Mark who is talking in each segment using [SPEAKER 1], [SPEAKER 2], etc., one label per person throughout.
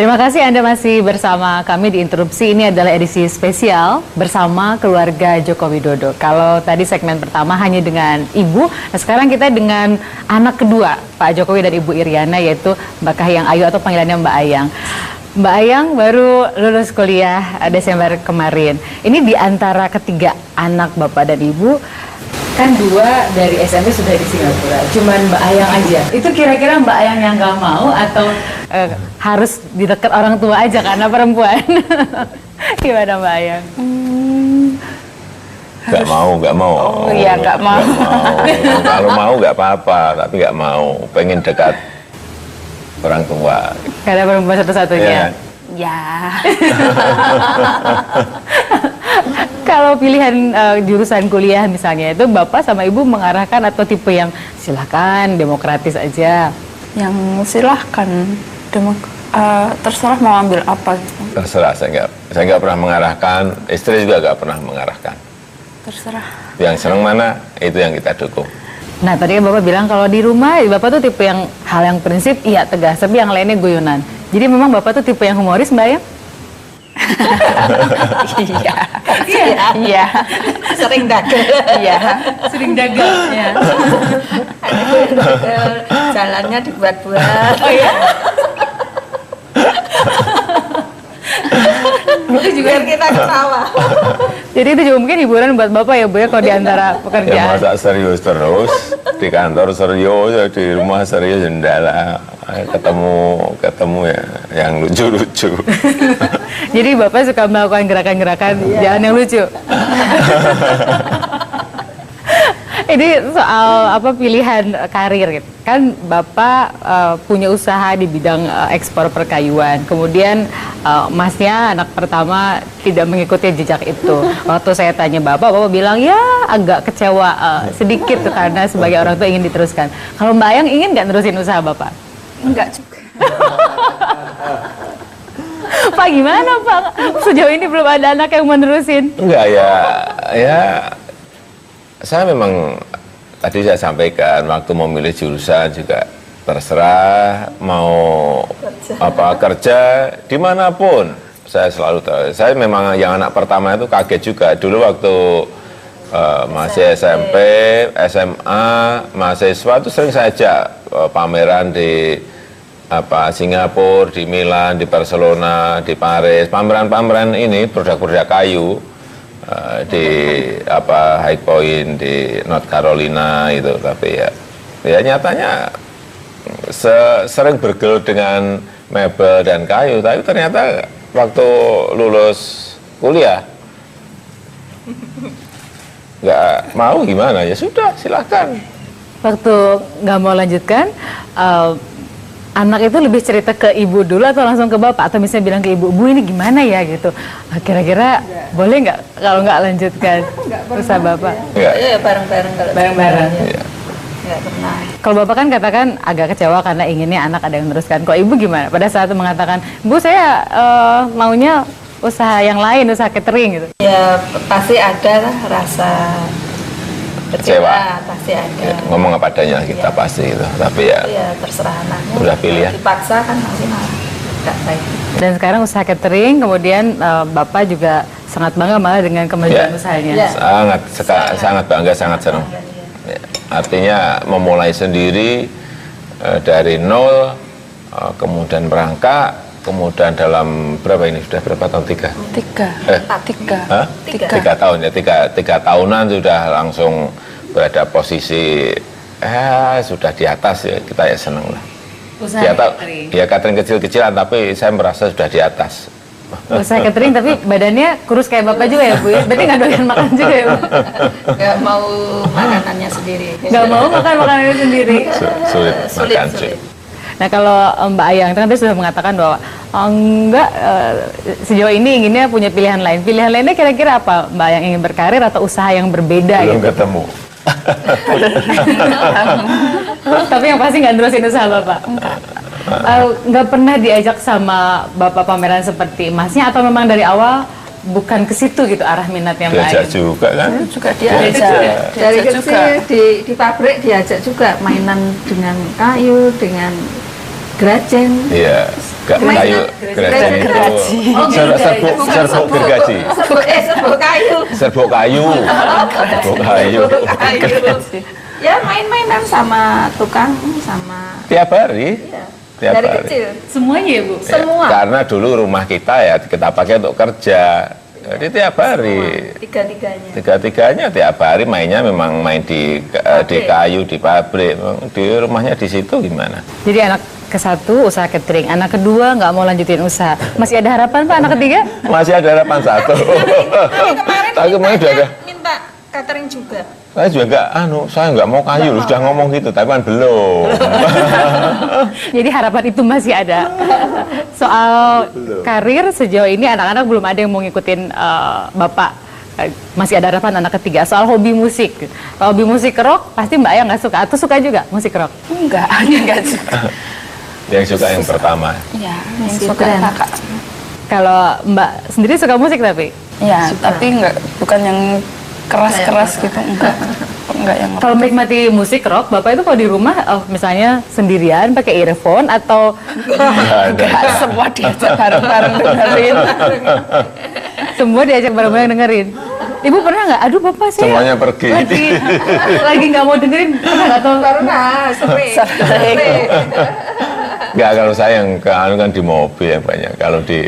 [SPEAKER 1] Terima kasih Anda masih bersama kami di Interupsi. Ini adalah edisi spesial bersama keluarga Joko Widodo. Kalau tadi segmen pertama hanya dengan Ibu, nah sekarang kita dengan anak kedua Pak Jokowi dan Ibu Iriana, yaitu Mbak Kahiyang Ayu atau panggilannya Mbak Ayang. Mbak Ayang baru lulus kuliah Desember kemarin. Ini di antara ketiga anak Bapak dan Ibu, kan dua dari SMP sudah di Singapura, cuman Mbak Ayang aja. Itu kira-kira Mbak Ayang yang nggak mau atau harus di dekat orang tua aja karena perempuan? Gimana Mbak Ayang?
[SPEAKER 2] Nggak mau.
[SPEAKER 3] Oh iya, nggak mau.
[SPEAKER 2] Kalau mau nggak apa-apa, tapi nggak mau. Pengen dekat orang tua.
[SPEAKER 1] Karena perempuan satu-satunya.
[SPEAKER 3] Ya.
[SPEAKER 1] Kalau pilihan jurusan kuliah misalnya itu Bapak sama Ibu mengarahkan atau tipe yang silakan demokratis aja?
[SPEAKER 3] Yang silahkan, terserah mau ambil apa.
[SPEAKER 2] Terserah, saya nggak pernah mengarahkan, istri juga nggak pernah mengarahkan.
[SPEAKER 3] Terserah.
[SPEAKER 2] Yang senang mana, itu yang kita dukung.
[SPEAKER 1] Nah tadi Bapak bilang kalau di rumah Bapak tuh tipe yang hal yang prinsip, iya tegas, tapi yang lainnya guyonan. Jadi memang Bapak tuh tipe yang humoris, Mbak Ayang?
[SPEAKER 3] Iya. Sering dagang. Iya.
[SPEAKER 1] Sering dagang. Ya.
[SPEAKER 3] Jalannya dibuat-buat.
[SPEAKER 1] Oh ya? Itu juga
[SPEAKER 3] Biar kita ketawa.
[SPEAKER 1] Jadi itu juga mungkin hiburan buat Bapak ya Bu ya, kalau di antara
[SPEAKER 2] Ya
[SPEAKER 1] pekerjaan.
[SPEAKER 2] masa serius terus, di kantor serius, di rumah serius, jendela. Ketemu ya yang lucu-lucu.
[SPEAKER 1] Jadi Bapak suka melakukan gerakan-gerakan jangan yang lucu. Ini soal apa pilihan karir gitu. Kan Bapak punya usaha di bidang ekspor perkayuan. Kemudian Masnya anak pertama tidak mengikuti jejak itu. Waktu saya tanya Bapak bilang ya agak kecewa sedikit tuh, karena sebagai orang tua ingin diteruskan. Kalau Mbak Ayang ingin nggak nerusin usaha Bapak?
[SPEAKER 3] Enggak juga.
[SPEAKER 1] Pak gimana Pak? Sejauh ini belum ada anak yang menerusin.
[SPEAKER 2] Enggak ya. Saya memang tadi saya sampaikan waktu memilih jurusan juga terserah mau kerja dimanapun. Saya memang yang anak pertama itu kaget juga dulu waktu masih SMP, SMA, mahasiswa itu sering saya ajak pameran di Singapura, di Milan, di Barcelona, di Paris, pameran-pameran ini produk-produk kayu. Di High Point di North Carolina itu, tapi ya nyatanya sering bergelut dengan mebel dan kayu, tapi ternyata waktu lulus kuliah nggak mau, gimana ya sudah silahkan.
[SPEAKER 1] Waktu nggak mau lanjutkan, anak itu lebih cerita ke ibu dulu atau langsung ke Bapak, atau misalnya bilang ke ibu, Bu ini gimana ya gitu. Kira-kira boleh nggak kalau nggak lanjutkan usaha Bapak?
[SPEAKER 3] Iya, bareng-bareng kalau
[SPEAKER 1] Bareng-bareng.
[SPEAKER 2] Iya.
[SPEAKER 3] Nggak pernah.
[SPEAKER 1] Kalau Bapak kan katakan agak kecewa karena inginnya anak ada yang meneruskan. Kalau Ibu gimana? Pada saat itu mengatakan, Bu saya maunya usaha yang lain, usaha catering gitu.
[SPEAKER 3] Ya pasti ada lah rasa
[SPEAKER 2] Kecewa.
[SPEAKER 3] pasti ada.
[SPEAKER 2] Ya, ngomong apa adanya kita pasti itu, tapi ya
[SPEAKER 3] Terserah anaknya.
[SPEAKER 2] udah pilih ya.
[SPEAKER 3] Dipaksa kan nanti malah nggak baik.
[SPEAKER 1] Dan sekarang usaha catering, kemudian Bapak juga sangat bangga malah dengan kemajuan
[SPEAKER 2] Ya.
[SPEAKER 1] usahanya.
[SPEAKER 3] Ya.
[SPEAKER 2] sangat bangga, sangat senang. Ya, artinya memulai sendiri dari nol, kemudian merangkak, kemudian dalam berapa ini sudah berapa tahun? Tiga. Hah?
[SPEAKER 3] Tiga.
[SPEAKER 2] 3 tahun ya, tiga tahunan sudah langsung berada posisi sudah di atas ya, kita ya senang lah.
[SPEAKER 1] Usaha
[SPEAKER 2] catering. Ya catering kecil-kecilan, tapi saya merasa sudah di atas.
[SPEAKER 1] Usaha catering tapi badannya kurus kayak Bapak juga ya Bu ya? Berarti nggak doyan makan juga ya Bu?
[SPEAKER 3] Nggak mau makanannya sendiri.
[SPEAKER 1] Nggak mau makan makanannya sendiri?
[SPEAKER 2] Sulit makan
[SPEAKER 3] sulit.
[SPEAKER 1] Nah kalau Mbak Ayang tadi sudah mengatakan bahwa sejauh ini inginnya punya pilihan lain. Pilihan lainnya kira-kira apa Mbak Ayang, ingin berkarir atau usaha yang berbeda?
[SPEAKER 2] Belum
[SPEAKER 1] gitu?
[SPEAKER 2] ketemu.
[SPEAKER 1] Tapi yang pasti nggak nerusin usaha Bapak? Nggak pernah diajak sama Bapak pameran seperti Masnya, atau memang dari awal bukan ke situ gitu arah minatnya Mbak
[SPEAKER 2] Diajak
[SPEAKER 1] Ayang?
[SPEAKER 2] juga kan?
[SPEAKER 3] Juga diajak. Dari kecil di pabrik diajak juga mainan dengan kayu, dengan Grajen.
[SPEAKER 2] Iya, kayu gergaji itu serbuk gergaji.
[SPEAKER 3] Serbuk kayu.
[SPEAKER 2] Serbuk kayu.
[SPEAKER 3] Ya main-mainan sama tukang sama.
[SPEAKER 2] Tiap hari.
[SPEAKER 3] Iya.
[SPEAKER 2] Tiap
[SPEAKER 3] Dari
[SPEAKER 2] hari.
[SPEAKER 3] kecil.
[SPEAKER 1] Semuanya ya Bu?
[SPEAKER 2] Ya,
[SPEAKER 3] Semua.
[SPEAKER 2] karena dulu rumah kita ya kita pakai untuk kerja. Jadi tiap hari.
[SPEAKER 3] Tiga-tiganya.
[SPEAKER 2] Tiga-tiganya tiap hari mainnya memang main di kayu, di pabrik. Memang di rumahnya di situ gimana?
[SPEAKER 1] Jadi anak ke-1 usaha catering, anak kedua nggak mau lanjutin usaha. Masih ada harapan Pak anak ketiga?
[SPEAKER 2] Masih ada harapan 1. Tapi kemarin udah ada.
[SPEAKER 3] Minta catering juga.
[SPEAKER 2] Saya juga saya nggak mau kayu, sudah ngomong gitu, tapi kan belum.
[SPEAKER 1] Jadi harapan itu masih ada. Soal karir sejauh ini anak-anak belum ada yang mau ngikutin Bapak. Masih ada harapan anak ketiga. Soal hobi musik. Kalau hobi musik rock, pasti Mbak Ayah nggak suka. Atau suka juga musik rock?
[SPEAKER 3] Enggak suka.
[SPEAKER 2] Yang suka yang pertama.
[SPEAKER 4] Iya, yang
[SPEAKER 3] Musik
[SPEAKER 4] suka
[SPEAKER 3] keren.
[SPEAKER 4] kakak.
[SPEAKER 1] Kalau Mbak sendiri suka musik tapi?
[SPEAKER 4] Iya, tapi bukan yang keras-keras gitu, enggak yang
[SPEAKER 1] Kalau menikmati musik rock, Bapak itu kalau di rumah, misalnya sendirian pakai earphone atau
[SPEAKER 4] enggak semua diajak bareng-bareng dengerin.
[SPEAKER 1] semua diajak bareng-bareng dengerin. Ibu pernah nggak? Aduh Bapak saya
[SPEAKER 2] Semuanya pergi.
[SPEAKER 1] lagi nggak mau dengerin, pernah nggak tahu?
[SPEAKER 4] Sering.
[SPEAKER 2] Nggak, kalau saya yang kan di mobil yang banyak. Kalau di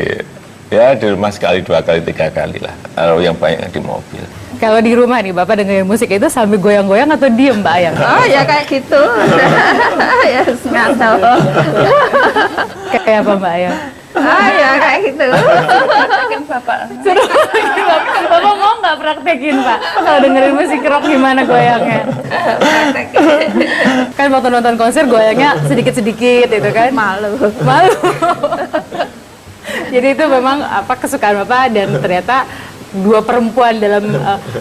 [SPEAKER 2] rumah sekali, 2 kali, 3 kali lah. Kalau yang banyak di mobil.
[SPEAKER 1] Kalau di rumah nih Bapak dengerin musik itu sambil goyang-goyang atau diem Mbak Ayang?
[SPEAKER 3] Oh ya kayak gitu. Ya nggak tahu.
[SPEAKER 1] Kayak apa Mbak Ayang?
[SPEAKER 3] Ya kayak gitu.
[SPEAKER 4] Kan Bapak.
[SPEAKER 1] Suruh Bapak mau nggak praktekin Pak? Kalau dengerin musik rock gimana goyangnya? Kan waktu nonton konser goyangnya sedikit-sedikit itu kan?
[SPEAKER 3] Malu.
[SPEAKER 1] Malu. Jadi itu memang kesukaan Bapak dan ternyata 2 perempuan dalam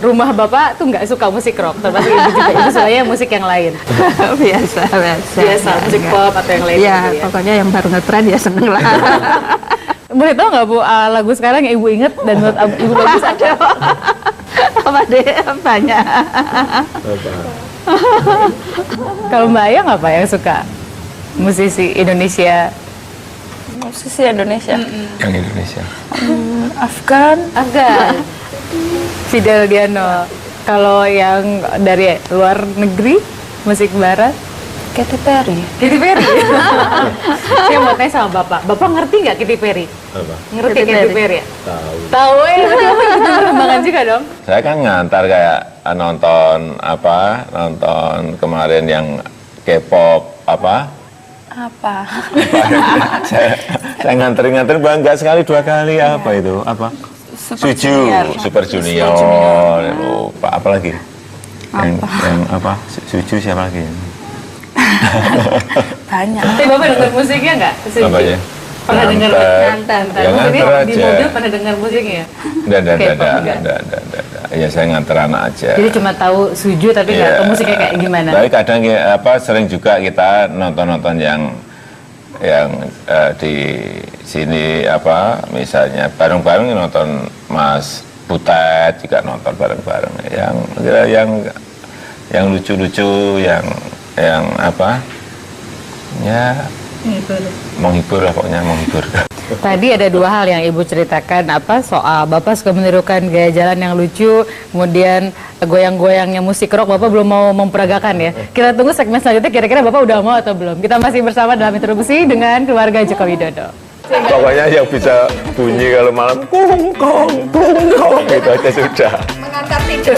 [SPEAKER 1] rumah Bapak tuh nggak suka musik rock, termasuk Ibu juga. Ibu sukanya musik yang lain. Biasa, musik pop atau yang lain.
[SPEAKER 3] Ya,
[SPEAKER 1] gitu ya.
[SPEAKER 3] pokoknya yang baru ngetren ya seneng lah.
[SPEAKER 1] Boleh tahu nggak Bu lagu sekarang yang Ibu inget dan menurut Ibu bagus ada?
[SPEAKER 3] Apa deh banyak.
[SPEAKER 1] Kalau Mbak Ayang apa yang suka musisi Indonesia?
[SPEAKER 4] Musisi Indonesia.
[SPEAKER 2] Yang Indonesia.
[SPEAKER 4] Afgan.
[SPEAKER 1] Agak Fidel Diano. Kalau yang dari luar negeri, musik barat,
[SPEAKER 4] Katy Perry.
[SPEAKER 1] Katy Perry. Saya mau tanya sama Bapak. Bapak ngerti nggak Katy Perry?
[SPEAKER 2] Apa?
[SPEAKER 1] Ngerti
[SPEAKER 3] Katy
[SPEAKER 1] Katy
[SPEAKER 3] Perry?
[SPEAKER 1] Perry ya?
[SPEAKER 2] Tahu.
[SPEAKER 1] Tahu ya, berarti Bapak ikut perkembangan juga dong?
[SPEAKER 2] Saya kan ngantar kayak nonton kemarin yang K-pop saya nganterin bangga sekali 2 kali itu Super Junior. Lupa apa lagi? Yang Suju siapa lagi?
[SPEAKER 4] Banyak.
[SPEAKER 1] Tapi Bapak dengar musiknya nggak?
[SPEAKER 2] Apa ya?
[SPEAKER 1] Pernah dengar
[SPEAKER 3] Ngantar.
[SPEAKER 2] Ya,
[SPEAKER 1] Jadi
[SPEAKER 2] nganter
[SPEAKER 1] di
[SPEAKER 2] aja.
[SPEAKER 1] mobil pernah dengar musiknya?
[SPEAKER 2] Enggak.
[SPEAKER 1] K-pop
[SPEAKER 2] Ya saya nganter anak aja.
[SPEAKER 1] Jadi cuma tahu Suju tapi nggak tahu musiknya kayak gimana?
[SPEAKER 2] Tapi kadang sering juga kita nonton yang di sini misalnya bareng-bareng nonton Mas Butet juga nonton bareng-bareng yang lucu-lucu yang menghibur lah pokoknya menghibur.
[SPEAKER 1] Tadi ada 2 hal yang Ibu ceritakan soal Bapak suka menirukan gaya jalan yang lucu, kemudian goyang-goyangnya musik rock Bapak belum mau memperagakan ya. Kita tunggu segmen selanjutnya kira-kira Bapak udah mau atau belum. Kita masih bersama dalam introduksi dengan keluarga Joko Widodo.
[SPEAKER 2] Pokoknya yang bisa bunyi kalau malam kung kong gitu aja sudah.
[SPEAKER 3] Mengantar tidur.